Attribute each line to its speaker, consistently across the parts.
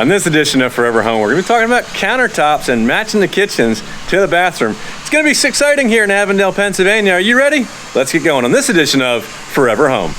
Speaker 1: On this edition of Forever Home, we're going to be talking about countertops and matching the kitchens to the bathroom. It's going to be exciting here in Avondale, Pennsylvania. Are you ready? Let's get going on this edition of Forever Home.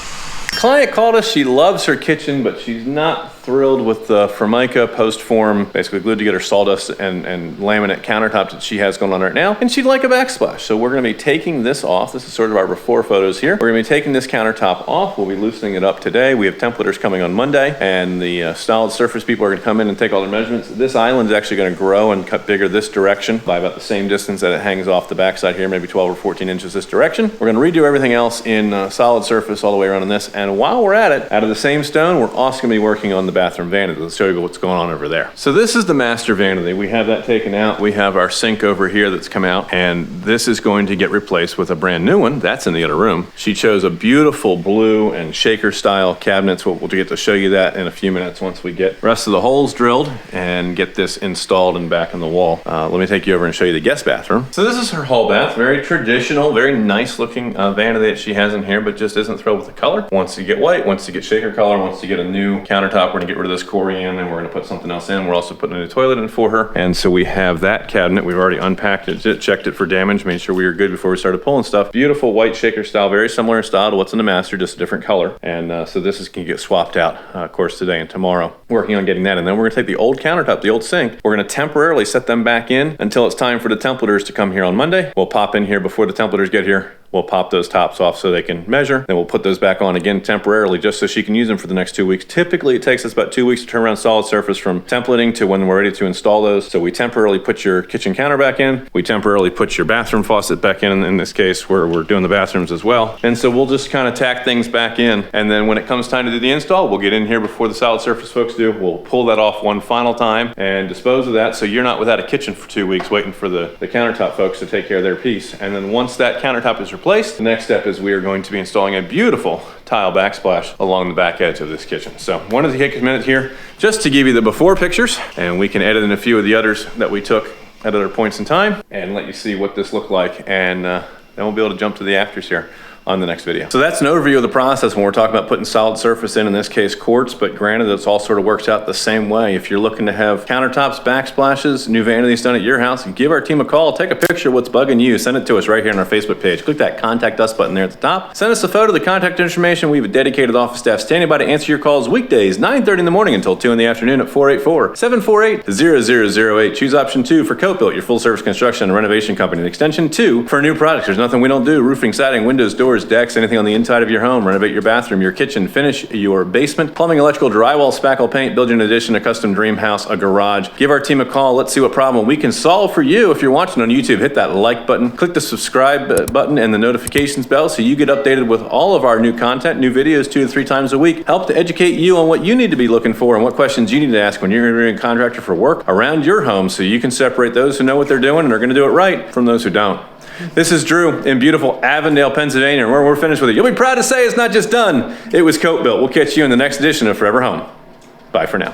Speaker 1: Client called us. She loves her kitchen, but she's not thrilled with the Formica post form, basically glued together sawdust and laminate countertops that she has going on right now. And she'd like a backsplash. So we're going to be taking this off. This is sort of our before photos here. We're going to be taking this countertop off. We'll be loosening it up today. We have templaters coming on Monday, and the solid surface people are going to come in and take all their measurements. This island is actually going to grow and cut bigger this direction by about the same distance that it hangs off the backside here, maybe 12 or 14 inches this direction. We're going to redo everything else in solid surface all the way around on this. And while we're at it, out of the same stone, we're also going to be working on the bathroom vanity. Let's show you what's going on over there. So this is the master vanity. We have that taken out. We have our sink over here that's come out, and this is going to get replaced with a brand new one. That's in the other room. She chose a beautiful blue and shaker style cabinets. We'll get to show you that in a few minutes once we get the rest of the holes drilled and get this installed and back in the wall. Let me take you over and show you the guest bathroom. So this is her hall bath. Very traditional, very nice looking vanity that she has in here, but just isn't thrilled with the color. Wants to get white, wants to get shaker color, wants to get a new countertop. We're gonna get rid of this Corian and we're gonna put something else in. We're also putting a new toilet in for her. And so we have that cabinet. We've already unpacked it, checked it for damage, made sure we were good before we started pulling stuff. Beautiful white shaker style, very similar in style to what's in the master, just a different color. And so this is gonna get swapped out, of course, today and tomorrow. Working on getting that. And then we're gonna take the old countertop, the old sink. We're gonna temporarily set them back in until it's time for the templaters to come here on Monday. We'll pop in here before the templaters get here. We'll pop those tops off so they can measure. Then we'll put those back on again temporarily just so she can use them for the next 2 weeks. Typically, it takes us about 2 weeks to turn around solid surface from templating to when we're ready to install those. So we temporarily put your kitchen counter back in. We temporarily put your bathroom faucet back in this case, where we're doing the bathrooms as well. And so we'll just kind of tack things back in. And then when it comes time to do the install, we'll get in here before the solid surface folks do. We'll pull that off one final time and dispose of that. So you're not without a kitchen for 2 weeks waiting for the countertop folks to take care of their piece. And then once that countertop is replaced, the next step is we are going to be installing a beautiful tile backsplash along the back edge of this kitchen. So wanted to take a minute here just to give you the before pictures, and we can edit in a few of the others that we took at other points in time and let you see what this looked like. And then we'll be able to jump to the afters here on the next video. So that's an overview of the process when we're talking about putting solid surface in this case quartz, but granted, it's all sort of works out the same way. If you're looking to have countertops, backsplashes, new vanities done at your house, give our team a call, take a picture of what's bugging you, send it to us right here on our Facebook page. Click that contact us button there at the top. Send us a photo of the contact information. We have a dedicated office staff standing by to answer your calls weekdays, 9:30 in the morning until 2 in the afternoon at 484-748-0008. Choose option 2 for Coat-Built, your full service construction and renovation company, and extension 2 for new products. There's nothing we don't do. Roofing, siding, windows, doors, decks, anything on the inside of your home. Renovate your bathroom, your kitchen, finish your basement, plumbing, electrical, drywall, spackle paint, build you an addition, a custom dream house, a garage. Give our team a call. Let's see what problem we can solve for you. If you're watching on YouTube, hit that like button, click the subscribe button and the notifications bell so you get updated with all of our new content, new videos 2 to 3 times a week. Help to educate you on what you need to be looking for and what questions you need to ask when you're interviewing a contractor for work around your home, so you can separate those who know what they're doing and are going to do it right from those who don't. This is Drew in beautiful Avondale, Pennsylvania, and we're finished with it. You'll be proud to say it's not just done, it was Coat-Built. We'll catch you in the next edition of Forever Home. Bye for now.